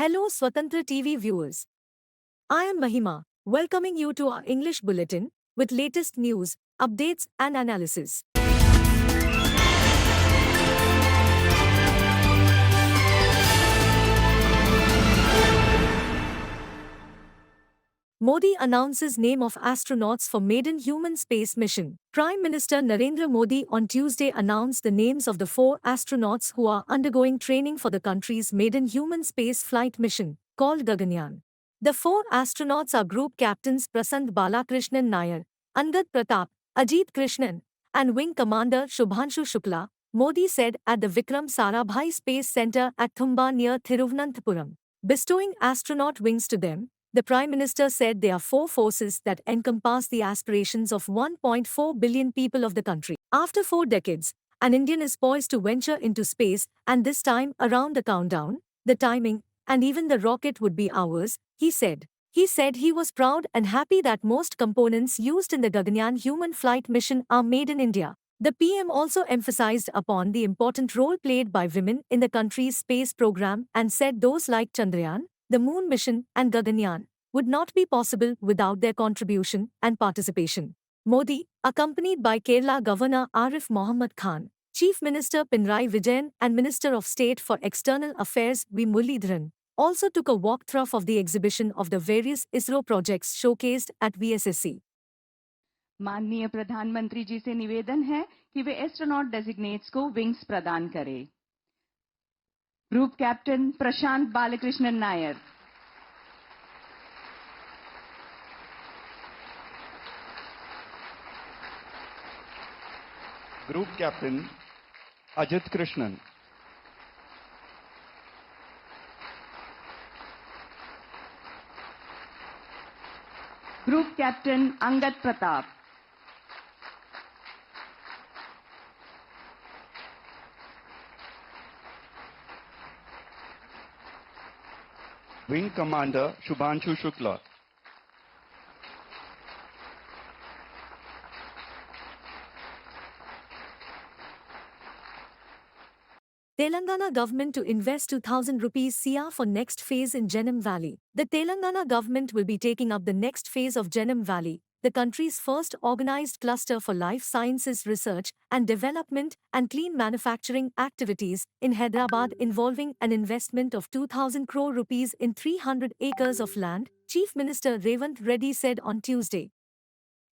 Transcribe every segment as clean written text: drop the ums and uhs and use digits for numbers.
Hello Swatantra TV viewers. I am Mahima, welcoming you to our English Bulletin with latest news, updates and analysis. Modi announces name of astronauts for maiden human space mission. Prime Minister Narendra Modi on Tuesday announced the names of the 4 astronauts who are undergoing training for the country's maiden human space flight mission, called Gaganyaan. The 4 astronauts are Group Captains Prasant Balakrishnan Nair, Angad Pratap, Ajit Krishnan, and Wing Commander Shubhanshu Shukla, Modi said at the Vikram Sarabhai Space Center at Thumba near Thiruvananthapuram. Bestowing astronaut wings to them, the Prime Minister said there are 4 forces that encompass the aspirations of 1.4 billion people of the country. After 4 decades, an Indian is poised to venture into space, and this time around the countdown, the timing, and even the rocket would be ours, he said. He said he was proud and happy that most components used in the Gaganyaan human flight mission are made in India. The PM also emphasized upon the important role played by women in the country's space program and said those like Chandrayaan, the Moon mission, and Gaganyaan would not be possible without their contribution and participation. Modi, accompanied by Kerala Governor Arif Mohammed Khan, Chief Minister Pinarayi Vijayan and Minister of State for External Affairs V. Muralidharan, also took a walkthrough of the exhibition of the various ISRO projects showcased at VSSC. माननीय प्रधानमंत्री जी से निवेदन है कि वे astronaut डेजिग्नेट्स को विंग्स प्रदान करें। Group captain Prashant Balakrishnan Nair, Group Captain Ajit Krishnan, group captain Angad Pratap, Wing Commander Shubhanshu Shukla, Telangana government to invest 2,000 rupees CR for next phase in Genome Valley. The Telangana government will be taking up the next phase of Genome Valley, the country's first organized cluster for life sciences research and development and clean manufacturing activities in Hyderabad, involving an investment of 2,000 crore rupees in 300 acres of land, Chief Minister Revant Reddy said on Tuesday.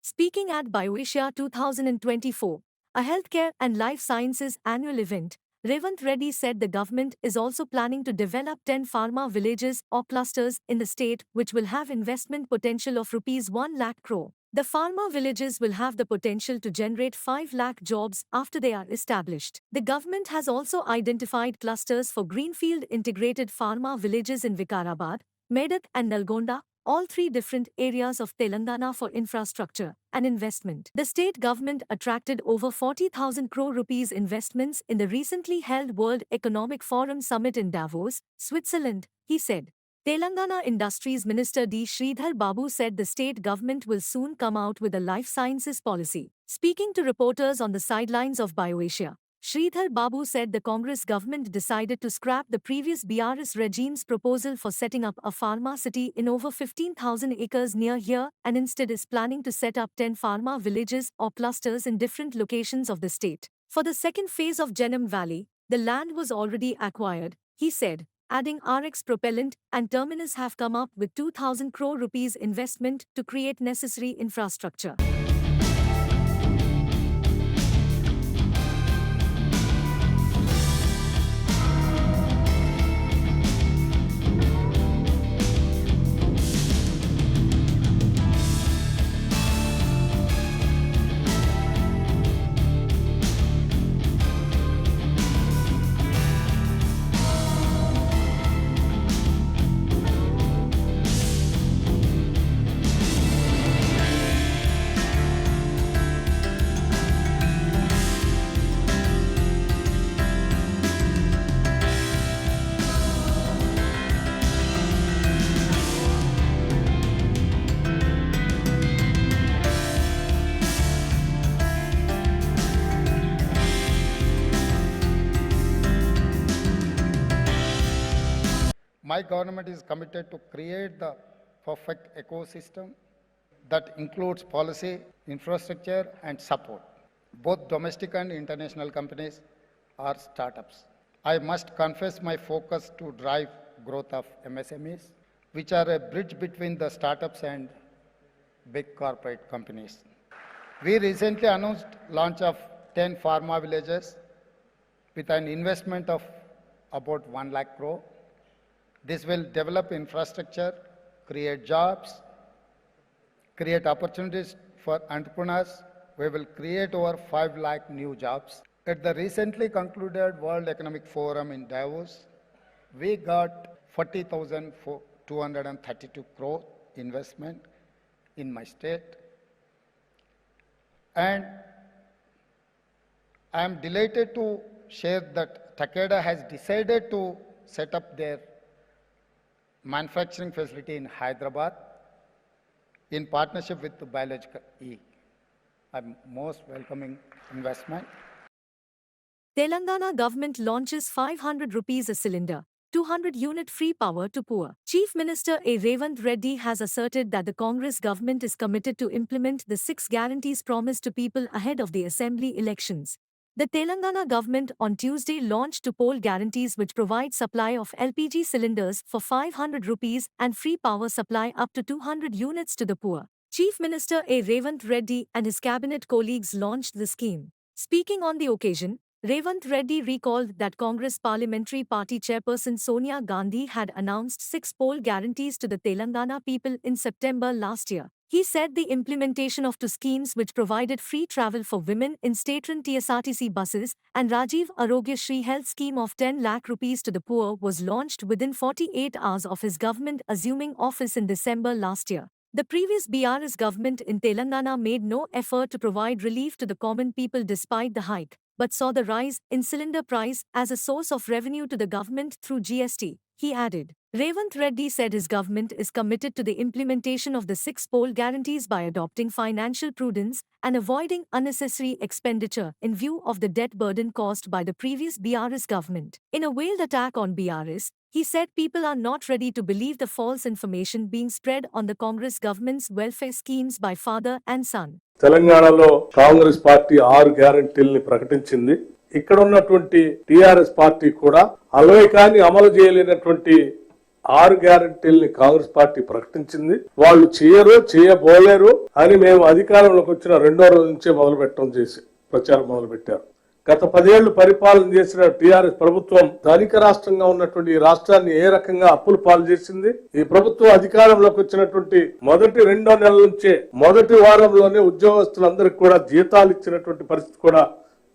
Speaking at BioAsia 2024, a healthcare and life sciences annual event, Revant Reddy said the government is also planning to develop 10 pharma villages or clusters in the state which will have investment potential of rupees 1 lakh crore. The pharma villages will have the potential to generate 5 lakh jobs after they are established. The government has also identified clusters for greenfield integrated pharma villages in Vikarabad, Medak and Nalgonda, all 3 different areas of Telangana for infrastructure and investment. The state government attracted over 40,000 crore rupees investments in the recently held World Economic Forum Summit in Davos, Switzerland, he said. Telangana Industries Minister D. Sridhar Babu said the state government will soon come out with a life sciences policy. Speaking to reporters on the sidelines of BioAsia, Sridhar Babu said the Congress government decided to scrap the previous BRS regime's proposal for setting up a pharma city in over 15,000 acres near here and instead is planning to set up 10 pharma villages or clusters in different locations of the state. For the second phase of Genome Valley, the land was already acquired, he said, adding RX propellant and terminus have come up with 2,000 crore rupees investment to create necessary infrastructure. My government is committed to create the perfect ecosystem that includes policy, infrastructure, and support, both domestic and international companies or startups. I must confess my focus to drive growth of MSMEs, which are a bridge between the startups and big corporate companies. We recently announced launch of 10 pharma villages with an investment of about 1 lakh crore. This will develop infrastructure, create jobs, create opportunities for entrepreneurs. We will create over 5 lakh new jobs. At the recently concluded World Economic Forum in Davos, we got 40,232 crore investment in my state. And I am delighted to share that Takeda has decided to set up their manufacturing facility in Hyderabad in partnership with the Biological E. I'm most welcoming investment. Telangana government launches 500 rupees a cylinder, 200 unit free power to poor. Chief Minister A. Revanth Reddy has asserted that the Congress government is committed to implement the 6 guarantees promised to people ahead of the assembly elections. The Telangana government on Tuesday launched to poll guarantees which provide supply of LPG cylinders for 500 rupees and free power supply up to 200 units to the poor. Chief Minister A. Revanth Reddy and his cabinet colleagues launched the scheme. Speaking on the occasion, Revanth Reddy recalled that Congress Parliamentary Party Chairperson Sonia Gandhi had announced 6 poll guarantees to the Telangana people in September last year. He said the implementation of 2 schemes which provided free travel for women in state-run TSRTC buses and Rajiv Arogya Shri Health scheme of 10 lakh rupees to the poor was launched within 48 hours of his government assuming office in December last year. The previous BRS government in Telangana made no effort to provide relief to the common people despite the hike, but saw the rise in cylinder price as a source of revenue to the government through GST, he added. Revanth Reddy said his government is committed to the implementation of the 6 poll guarantees by adopting financial prudence and avoiding unnecessary expenditure in view of the debt burden caused by the previous BRS government. In a veiled attack on BRS, he said people are not ready to believe the false information being spread on the Congress government's welfare schemes by father and son. తెలంగాణలో Congress party 6 గ్యారెంటీల్ని ప్రకటించింది. ఇక్కడ ఉన్నటువంటి TRS party కూడా అలవైకాన్ని అమలు చేయలేనటువంటి 6 గ్యారెంటీల్ని Congress party ప్రకటించింది. వాళ్ళు చేయబోలేరు అని మేము అధికారంలోకి వచ్చిన 2వ రోజు నుంచే ప్రచారం మొదలు పెట్టారు. గత 10 ఏళ్లు పరిపాలన చేసిన టిఆర్ఎస్ ప్రభుత్వం ధనిక రాష్ట్రంగా ఉన్నటువంటి ఈ రాష్ట్రాన్ని ఏ రకంగా అప్పుల పాలు చేసింది. ఈ ప్రభుత్వం అధికారంలోకి వచ్చినటువంటి మొదటి 2వ నెల నుంచే మొదటి వారంలోనే ఉద్యోగస్తులందరికీ కూడా జీతాలు ఇచ్చినటువంటి పరిస్థితి కూడా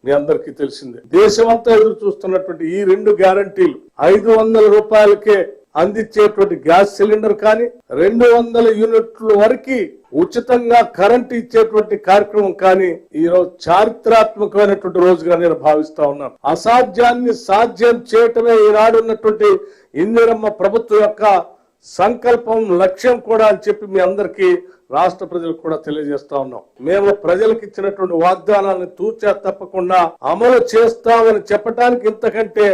మీ అందరికీ తెలిసిందే. దేశమంతా ఎదురు చూస్తున్నటువంటి ఈ 2 గ్యారంటీలు 500 రూపాయలకే అందించేటువంటి గ్యాస్ సిలిండర్ కానీ 200 యూనిట్ల వరకు ఉచితంగా కరెంట్ ఇచ్చేటువంటి కార్యక్రమం కానీ ఈ రోజు చారిత్రాత్మకమైనటువంటి రోజుగా నేను భావిస్తా ఉన్నాను. అసాధ్యాన్ని సాధ్యం చేయటమే ఈనాడు ఉన్నటువంటి ఇందిరమ్మ ప్రభుత్వం యొక్క సంకల్పం, లక్ష్యం కూడా అని చెప్పి మీ అందరికీ రాష్ట్ర ప్రజలకు కూడా తెలియజేస్తా ఉన్నాం. మేము ప్రజలకు ఇచ్చినటువంటి వాగ్దానాలను తూచా తప్పకుండా అమలు చేస్తామని చెప్పడానికి ఇంతకంటే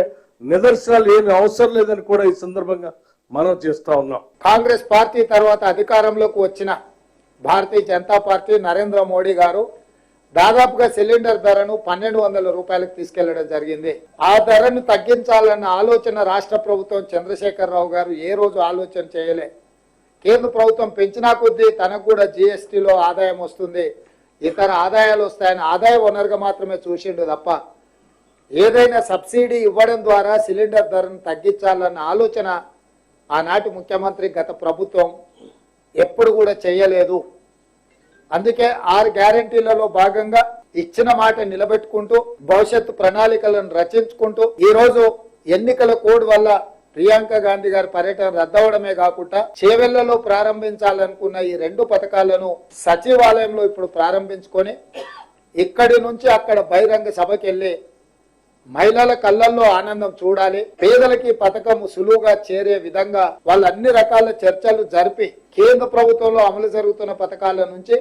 నిదర్శనాలు ఏమి అవసరం లేదని కూడా ఈ సందర్భంగా మనం చేస్తా ఉన్నాం. కాంగ్రెస్ పార్టీ తర్వాత అధికారంలోకి వచ్చిన భారతీయ జనతా పార్టీ నరేంద్ర మోడీ గారు దాదాపుగా సిలిండర్ ధరను 1200 రూపాయలకు తీసుకెళ్లడం జరిగింది. ఆ ధరను తగ్గించాలన్న ఆలోచన రాష్ట్ర ప్రభుత్వం చంద్రశేఖరరావు గారు ఏ రోజు ఆలోచన చేయలే. కేంద్ర ప్రభుత్వం పెంచినా కొద్దీ తనకు కూడా జీఎస్టీలో ఆదాయం వస్తుంది, ఇతర ఆదాయాలు వస్తాయని ఆదాయ వనరుగా మాత్రమే చూసిండు తప్ప ఏదైనా సబ్సిడీ ఇవ్వడం ద్వారా సిలిండర్ ధరను తగ్గించాలన్న ఆలోచన ఆనాటి ముఖ్యమంత్రి గత ప్రభుత్వం ఎప్పుడు కూడా చేయలేదు. అందుకే 6 గ్యారెంటీలలో భాగంగా ఇచ్చిన మాట నిలబెట్టుకుంటూ భవిష్యత్తు ప్రణాళికలను రచించుకుంటూ ఈ రోజు ఎన్నికల కోడ్ వల్ల ప్రియాంక గాంధీ గారి పర్యటన రద్దవడమే కాకుండా చేవెళ్లలో ప్రారంభించాలనుకున్న ఈ 2 పథకాలను సచివాలయంలో ఇప్పుడు ప్రారంభించుకొని ఇక్కడి నుంచి అక్కడ బహిరంగ సభకి వెళ్ళి మహిళల కళ్ళల్లో ఆనందం చూడాలి. పేదలకి పథకం సులువుగా చేరే విధంగా వాళ్ళు అన్ని రకాల చర్చలు జరిపి కేంద్ర ప్రభుత్వంలో అమలు జరుగుతున్న పథకాల నుంచి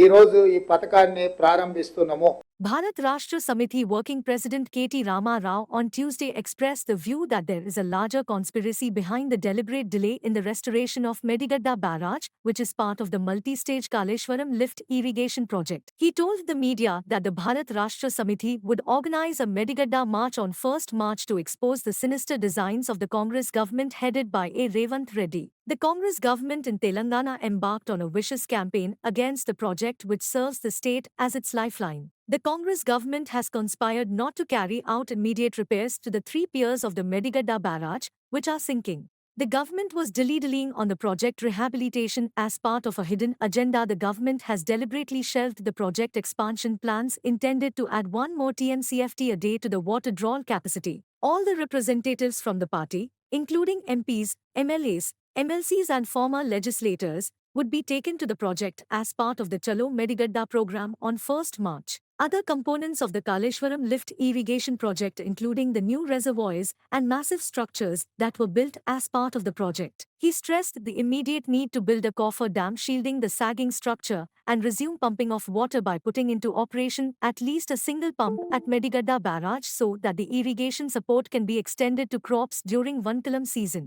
ఈ రోజు ఈ పథకాన్ని ప్రారంభిస్తున్నాము. Bharat Rashtra Samiti Working President K.T. Rama Rao on Tuesday expressed the view that there is a larger conspiracy behind the deliberate delay in the restoration of Medigadda Barrage, which is part of the multi-stage Kaleshwaram lift irrigation project. He told the media that the Bharat Rashtra Samiti would organize a Medigadda march on 1st March to expose the sinister designs of the Congress government headed by A. Revant Reddy. The Congress government in Telangana embarked on a vicious campaign against the project which serves the state as its lifeline. The Congress government has conspired not to carry out immediate repairs to the 3 piers of the Medigadda barrage, which are sinking. The government was dilly-dallying on the project rehabilitation as part of a hidden agenda. The government has deliberately shelved the project expansion plans intended to add 1 more TMCFT a day to the water drawl capacity. All the representatives from the party, including MPs, MLAs, MLCs and former legislators, would be taken to the project as part of the Chalo Medigadda program on 1st March. Other components of the Kaleshwaram lift irrigation project including the new reservoirs and massive structures that were built as part of the project. He stressed the immediate need to build a coffer dam shielding the sagging structure and resume pumping of water by putting into operation at least a single pump at Medigadda barrage so that the irrigation support can be extended to crops during vankalam season.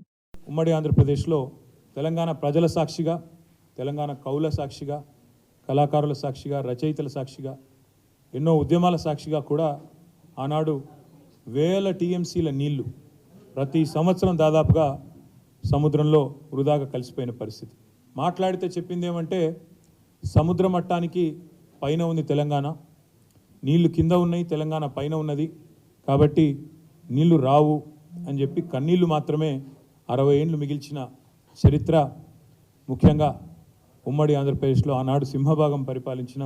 ఉమ్మడి ఆంధ్రప్రదేశ్లో తెలంగాణ ప్రజల సాక్షిగా, తెలంగాణ కౌల సాక్షిగా, కళాకారుల సాక్షిగా, రచయితల సాక్షిగా, ఎన్నో ఉద్యమాల సాక్షిగా కూడా ఆనాడు వేల టీఎంసీల నీళ్లు ప్రతి సంవత్సరం దాదాపుగా సముద్రంలో వృధాగా కలిసిపోయిన పరిస్థితి. మాట్లాడితే చెప్పింది ఏమంటే సముద్ర మట్టానికి పైన ఉంది తెలంగాణ, నీళ్లు కింద ఉన్నాయి, తెలంగాణ పైన ఉన్నది, కాబట్టి నీళ్లు రావు అని చెప్పి కన్నీళ్లు మాత్రమే 60 ఏళ్ళు మిగిల్చిన చరిత్ర ముఖ్యంగా ఉమ్మడి ఆంధ్రప్రదేశ్లో ఆనాడు సింహభాగం పరిపాలించిన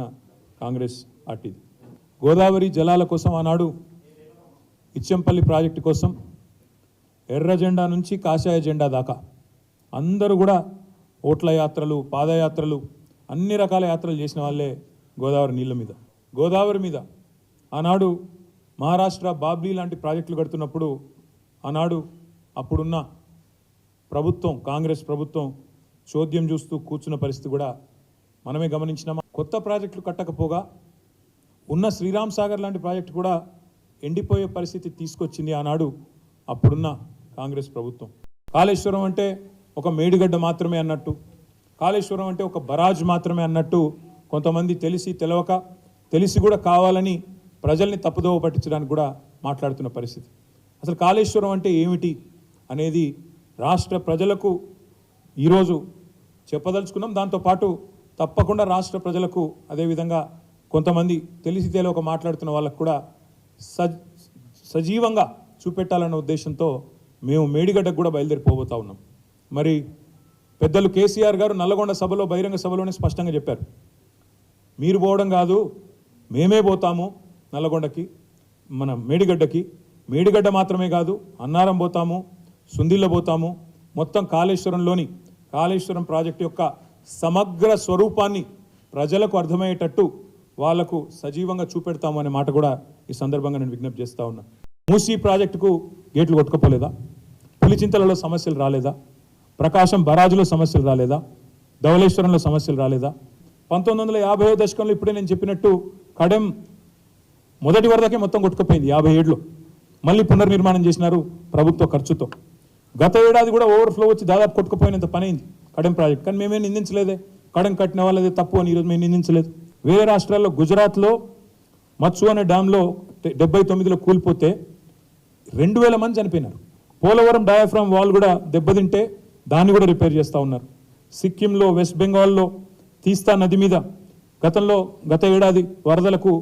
కాంగ్రెస్ పార్టీది. గోదావరి జలాల కోసం ఆనాడు ఇచ్చంపల్లి ప్రాజెక్టు కోసం ఎర్ర జెండా నుంచి కాషాయ జెండా దాకా అందరూ కూడా ఓట్ల యాత్రలు, పాదయాత్రలు, అన్ని రకాల యాత్రలు చేసిన వాళ్ళే గోదావరి నీళ్ళ మీద. గోదావరి మీద ఆనాడు మహారాష్ట్ర బాబ్లీ లాంటి ప్రాజెక్టులు కడుతున్నప్పుడు ఆనాడు అప్పుడున్న ప్రభుత్వం, కాంగ్రెస్ ప్రభుత్వం చోద్యం చూస్తూ కూర్చున్న పరిస్థితి కూడా మనమే గమనించినామా. కొత్త ప్రాజెక్టులు కట్టకపోగా ఉన్న శ్రీరామ్ సాగర్ లాంటి ప్రాజెక్టు కూడా ఎండిపోయే పరిస్థితి తీసుకొచ్చింది ఆనాడు అప్పుడున్న కాంగ్రెస్ ప్రభుత్వం. కాళేశ్వరం అంటే ఒక మేడిగడ్డ మాత్రమే అన్నట్టు, కాళేశ్వరం అంటే ఒక బరాజ్ మాత్రమే అన్నట్టు కొంతమంది తెలిసి తెలవక, తెలిసి కూడా కావాలని ప్రజల్ని తప్పుదోవ పట్టించడానికి కూడా మాట్లాడుతున్న పరిస్థితి. అసలు కాళేశ్వరం అంటే ఏమిటి అనేది రాష్ట్ర ప్రజలకు ఈరోజు చెప్పదలుచుకున్నాం. దాంతోపాటు తప్పకుండా రాష్ట్ర ప్రజలకు అదేవిధంగా కొంతమంది తెలిసి తెలియక మాట్లాడుతున్న వాళ్ళకు కూడా సజీవంగా చూపెట్టాలన్న ఉద్దేశంతో మేము మేడిగడ్డకు కూడా బయలుదేరిపోబోతా ఉన్నాం. మరి పెద్దలు కేసీఆర్ గారు నల్లగొండ సభలో, బహిరంగ సభలోనే స్పష్టంగా చెప్పారు, మీరు పోవడం కాదు మేమే పోతాము నల్లగొండకి, మన మేడిగడ్డకి. మేడిగడ్డ మాత్రమే కాదు, అన్నారం పోతాము, సుందిల్ల పోతాము, మొత్తం కాళేశ్వరంలోని కాళేశ్వరం ప్రాజెక్టు యొక్క సమగ్ర స్వరూపాన్ని ప్రజలకు అర్థమయ్యేటట్టు వాళ్లకు సజీవంగా చూపెడతాము అనే మాట కూడా ఈ సందర్భంగా నేను విజ్ఞప్తి చేస్తూ ఉన్నా. మూసీ ప్రాజెక్టుకు గేట్లు కొట్టుకపోలేదా? పులిచింతలలో సమస్యలు రాలేదా? ప్రకాశం బరాజులో సమస్యలు రాలేదా? ధవళేశ్వరంలో సమస్యలు రాలేదా? 1950వ దశకంలో ఇప్పుడే నేను చెప్పినట్టు కడెం మొదటి వరదకే మొత్తం కొట్టుకుపోయింది 57లో. మళ్ళీ పునర్నిర్మాణం చేసినారు ప్రభుత్వ ఖర్చుతో. గత ఏడాది కూడా ఓవర్ఫ్లో వచ్చి దాదాపు కొట్టుకుపోయినంత పని అయింది కడెం ప్రాజెక్ట్. కానీ మేమేం నిందించలేదే, కడెం కట్టిన వాళ్ళదే తప్పు అని ఈరోజు మేము నిందించలేదు. వేరే రాష్ట్రాల్లో గుజరాత్లో మత్సు అనే డ్యాంలో 79లో కూలిపోతే 2000 మంది చనిపోయినారు. పోలవరం డయాఫ్రామ్ వాల్ కూడా దెబ్బతింటే దాన్ని కూడా రిపేర్ చేస్తూ ఉన్నారు. సిక్కింలో, వెస్ట్ బెంగాల్లో తీస్తా నది మీద గత ఏడాది వరదలకు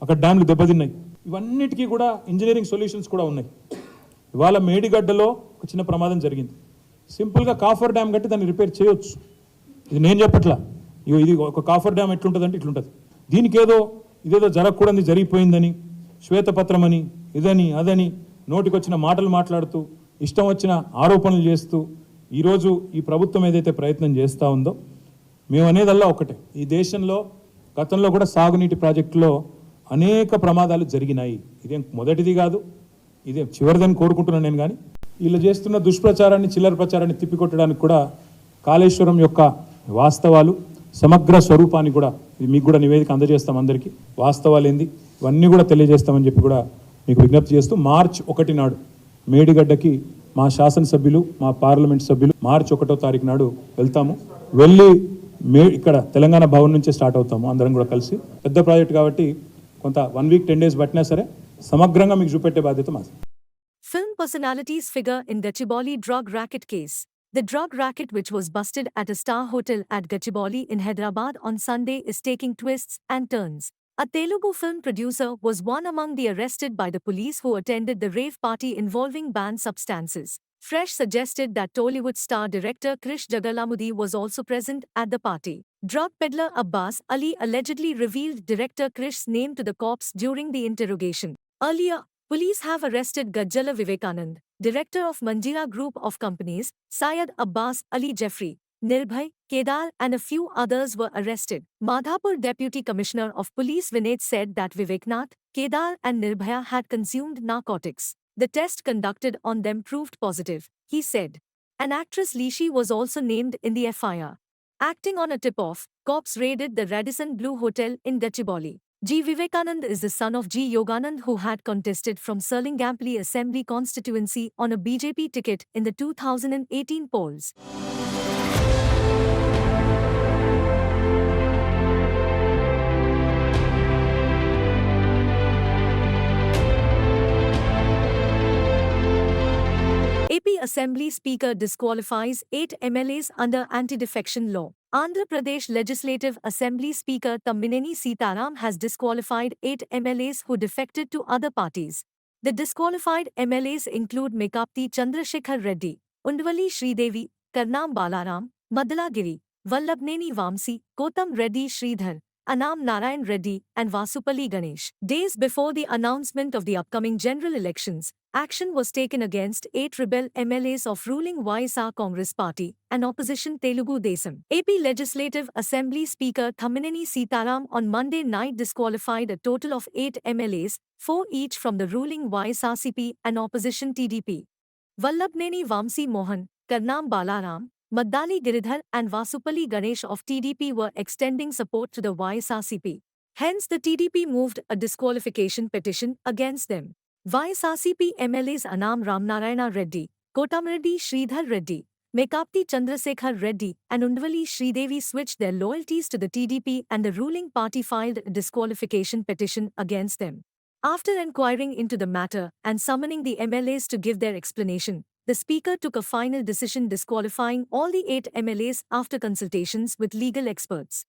అక్కడ డ్యామ్లు దెబ్బతిన్నాయి. ఇవన్నిటికీ కూడా ఇంజనీరింగ్ సొల్యూషన్స్ కూడా ఉన్నాయి. ఇవాళ మేడిగడ్డలో ఒక చిన్న ప్రమాదం జరిగింది. సింపుల్గా కాఫర్ డ్యామ్ కట్టి దాన్ని రిపేర్ చేయొచ్చు. ఇది నేను చెప్పట్లా, ఇది ఒక కాఫర్ డ్యామ్ ఎట్లుంటుందంటే ఇట్లుంటుంది. దీనికి ఇదేదో జరగకూడదు జరిగిపోయిందని, శ్వేతపత్రం అని, ఇదని అదని నోటికొచ్చిన మాటలు మాట్లాడుతూ ఇష్టం వచ్చిన ఆరోపణలు చేస్తూ ఈరోజు ఈ ప్రభుత్వం ఏదైతే ప్రయత్నం చేస్తూ ఉందో, మేము అనేదల్లా ఒకటే, ఈ దేశంలో గతంలో కూడా సాగునీటి ప్రాజెక్టులో అనేక ప్రమాదాలు జరిగినాయి. ఇదేం మొదటిది కాదు, ఇదేం చివరిదని కోరుకుంటున్నాను నేను. కానీ వీళ్ళు చేస్తున్న దుష్ప్రచారాన్ని, చిల్లర ప్రచారాన్ని తిప్పికొట్టడానికి కూడా కాళేశ్వరం యొక్క వాస్తవాలు, సమగ్ర స్వరూపాన్ని కూడా మీకు కూడా నివేదిక అందజేస్తాం అందరికీ. వాస్తవాలు ఏంది, ఇవన్నీ కూడా తెలియజేస్తామని చెప్పి కూడా మీకు విజ్ఞప్తి చేస్తూ మార్చ్ 1 నాడు మేడిగడ్డకి మా శాసనసభ్యులు మా పార్లమెంట్ సభ్యులు మార్చ్ 1వ తారీఖు నాడు వెళ్తాము. వెళ్ళి ఇక్కడ తెలంగాణ భవన్ నుంచే స్టార్ట్ అవుతాము అందరం కూడా కలిసి. పెద్ద ప్రాజెక్ట్ కాబట్టి కొంత 1 వీక్ 10 డేస్ పట్టినా సరే సమగ్రంగా మీకు చూపెట్టే బాధ్యత మాది. Film personalities figure in Gachibowli drug racket case. The drug racket, which was busted at a star hotel at Gachibowli in Hyderabad on Sunday, is taking twists and turns. A Telugu film producer was one among the arrested by the police who attended the rave party involving banned substances. Fresh suggested that Tollywood star director Krish Jagalamudi was also present at the party. Drug peddler Abbas Ali allegedly revealed director Krish's name to the cops during the interrogation. Earlier, police have arrested Gajjala Vivekanand, director of Manjira Group of Companies, Syed Abbas Ali Jeffrey, Nirbhay, Kedar and a few others were arrested. Madhapur Deputy Commissioner of Police Vinay said that Viveknath, Kedar and Nirbhaya had consumed narcotics. The test conducted on them proved positive, he said. An actress Lishi was also named in the FIR. Acting on a tip-off, cops raided the Radisson Blue Hotel in Gachibowli. G. Vivekanand is the son of G. Yoganand, who had contested from Serlingampally Assembly constituency on a BJP ticket in the 2018 polls. AP Assembly Speaker disqualifies 8 MLAs under anti-defection law. Andhra Pradesh Legislative Assembly Speaker Tammineni Sitaram has disqualified 8 MLAs who defected to other parties. The disqualified MLAs include Mekapti Chandrasekhar Reddy, Undvalli Sridevi, Karnam Balaram, Madalagiri, Vallabneni Vamsi, Kotam Reddy Sridhar, Anam Narayan Reddy, and Vasupalli Ganesh. Days before the announcement of the upcoming general elections, action was taken against 8 rebel MLAs of ruling YSR Congress Party and opposition Telugu Desam. AP Legislative Assembly Speaker Thammineni Sitaram on Monday night disqualified a total of 8 MLAs, 4 each from the ruling YSRCP and opposition TDP. Vallabneni Vamsi Mohan, Karnam Balaram, Maddali Giridhar and Vasupalli Ganesh of TDP were extending support to the YSRCP. Hence the TDP moved a disqualification petition against them. YSRCP MLAs Anam Ramnarayana Reddy, Kotamreddy Sridhar Reddy, Mekapti Chandrasekhar Reddy and Undvalli Sridevi switched their loyalties to the TDP and the ruling party filed a disqualification petition against them. After inquiring into the matter and summoning the MLAs to give their explanation, the Speaker took a final decision disqualifying all the 8 MLAs after consultations with legal experts.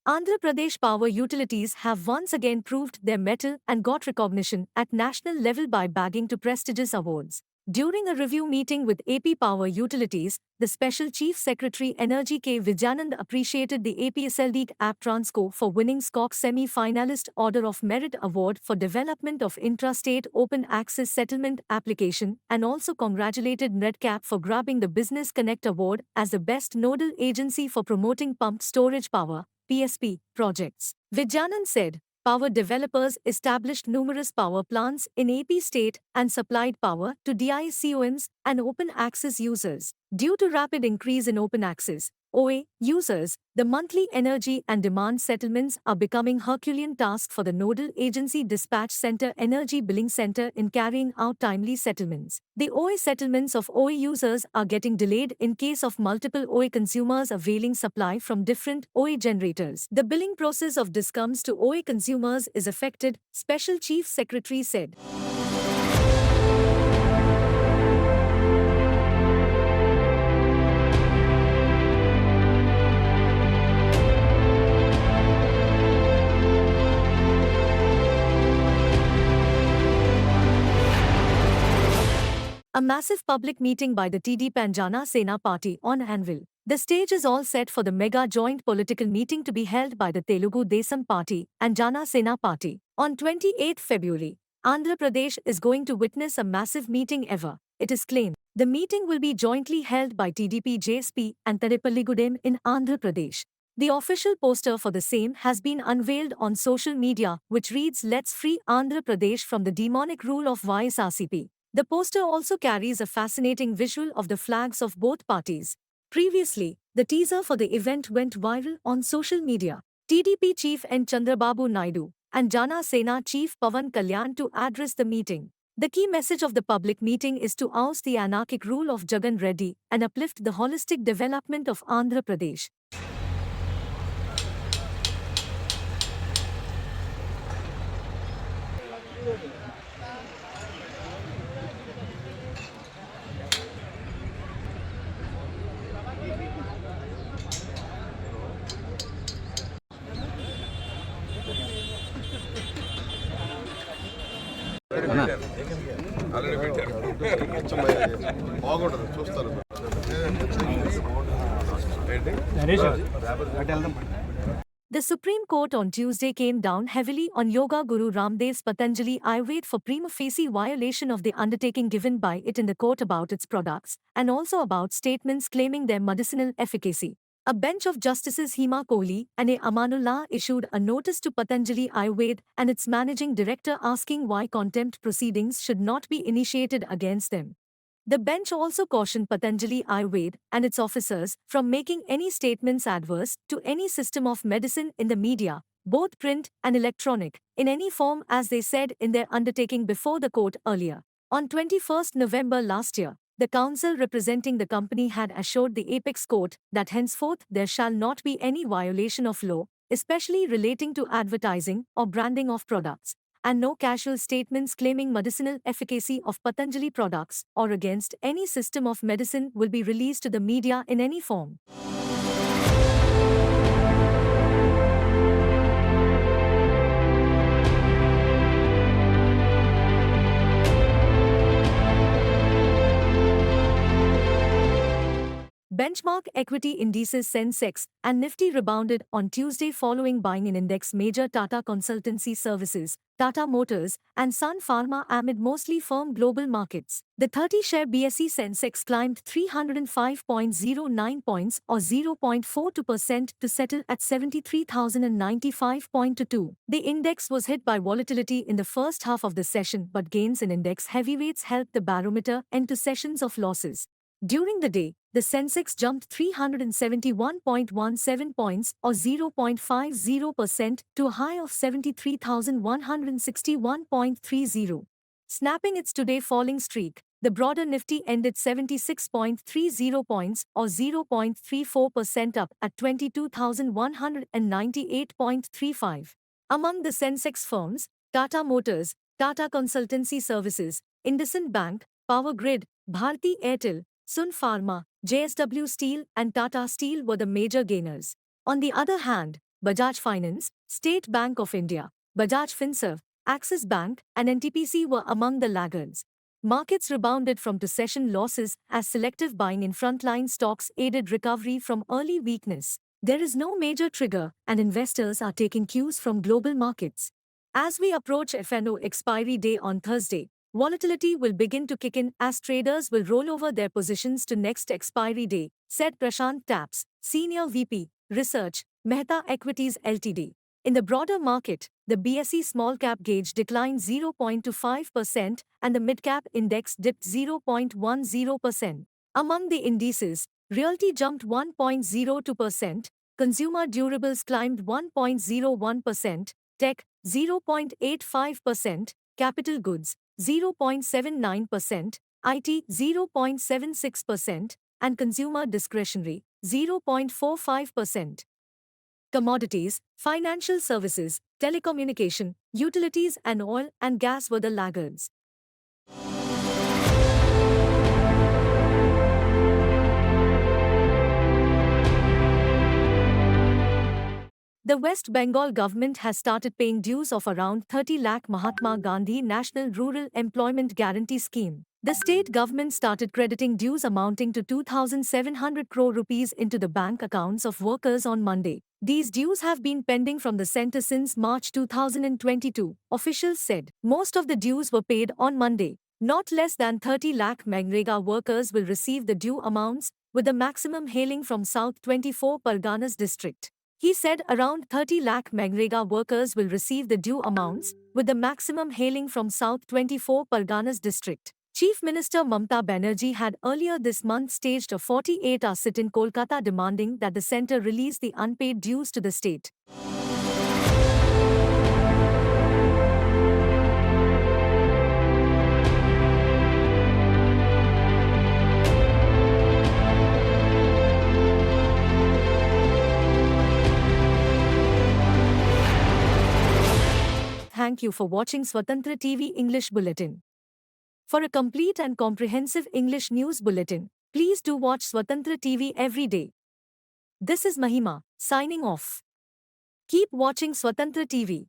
Andhra Pradesh Power Utilities have once again proved their mettle and got recognition at national level by bagging to prestigious awards. During a review meeting with AP Power Utilities, the Special Chief Secretary Energy K. Vijayanand appreciated the APSLD app Transco for winning SCOC semi-finalist Order of Merit Award for Development of Intrastate Open Access Settlement Application and also congratulated Nedcap for grabbing the Business Connect Award as the best nodal agency for promoting pumped storage power PSP projects. Vijayanand said, power developers established numerous power plants in AP state and supplied power to DICOMs and open access users. Due to rapid increase in open access OA users, the monthly energy and demand settlements are becoming Herculean task for the nodal agency Dispatch Center Energy Billing Center in carrying out timely settlements. The OA settlements of OA users are getting delayed in case of multiple OA consumers availing supply from different OA generators. The billing process of DISCOMs to OA consumers is affected, Special Chief Secretary said. A massive public meeting by the TDP and Jana Sena party on anvil. The stage is all set for the mega joint political meeting to be held by the Telugu Desam party and Jana Sena party. On 28 February, Andhra Pradesh is going to witness a massive meeting ever, it is claimed. The meeting will be jointly held by TDP JSP and Tadepalligudem in Andhra Pradesh. The official poster for the same has been unveiled on social media, which reads "Let's free Andhra Pradesh from the demonic rule of YSRCP." The poster also carries a fascinating visual of the flags of both parties. Previously, the teaser for the event went viral on social media. TDP chief N. Chandrababu Naidu and Jana Sena chief Pawan Kalyan to address the meeting. The key message of the public meeting is to oust the anarchic rule of Jagan Reddy and uplift the holistic development of Andhra Pradesh. బాగుంటుంది చూస్తారు The Supreme Court on Tuesday came down heavily on Yoga Guru Ramdev's Patanjali Ayurved for prima facie violation of the undertaking given by it in the court about its products, and also about statements claiming their medicinal efficacy. A bench of Justices Hima Kohli and A. Amanullah issued a notice to Patanjali Ayurved and its managing director asking why contempt proceedings should not be initiated against them. The bench also cautioned Patanjali Ayurved and its officers from making any statements adverse to any system of medicine in the media, both print and electronic, in any form as they said in their undertaking before the court earlier. On 21st November last year, the counsel representing the company had assured the apex court that henceforth there shall not be any violation of law, especially relating to advertising or branding of products, and no casual statements claiming medicinal efficacy of Patanjali products or against any system of medicine will be released to the media in any form. Benchmark equity indices Sensex and Nifty rebounded on Tuesday following buying in index major Tata Consultancy Services, Tata Motors, and Sun Pharma amid mostly firm global markets. The 30-share BSE Sensex climbed 305.09 points or 0.42% to settle at 73,095.22. The index was hit by volatility in the first half of the session, but gains in index heavyweights helped the barometer end to sessions of losses. During the day, the Sensex jumped 371.17 points or 0.50% to a high of 73,161.30. Snapping its today falling streak, the broader Nifty ended 76.30 points or 0.34% up at 22,198.35. Among the Sensex firms, Tata Motors, Tata Consultancy Services, IndusInd Bank, Power Grid, Bharti Airtel, Sun Pharma, JSW Steel and Tata Steel were the major gainers. On the other hand, Bajaj Finance, State Bank of India, Bajaj Finserv, Axis Bank and NTPC were among the laggards. Markets rebounded from to-session losses as selective buying in frontline stocks aided recovery from early weakness. There is no major trigger and investors are taking cues from global markets. As we approach FNO expiry day on Thursday, volatility will begin to kick in as traders will roll over their positions to next expiry day, said Prashant Taps, Senior VP, Research, Mehta Equities Ltd. In the broader market, the BSE small cap gauge declined 0.25% and the mid cap index dipped 0.10%. Among the indices, realty jumped 1.02%, consumer durables climbed 1.01%, tech 0.85%, capital goods 0.79%, IT 0.76%, and consumer discretionary 0.45%. Commodities, financial services, telecommunication, utilities and oil and gas were the laggards. The West Bengal government has started paying dues of around 30 lakh Mahatma Gandhi National Rural Employment Guarantee Scheme. The state government started crediting dues amounting to 2,700 crore rupees into the bank accounts of workers on Monday. These dues have been pending from the centre since March 2022, officials said. Most of the dues were paid on Monday. Not less than 30 lakh Manrega workers will receive the due amounts, with the maximum hailing from South 24 Parganas district. He said around 30 lakh Manrega workers will receive the due amounts, with the maximum hailing from South 24 Parganas district. Chief Minister Mamta Banerjee had earlier this month staged a 48-hour sit in Kolkata demanding that the centre release the unpaid dues to the state. Thank you for watching Swatantra TV English Bulletin. For a complete and comprehensive English news bulletin, please do watch Swatantra TV every day. This is Mahima, signing off. Keep watching Swatantra TV.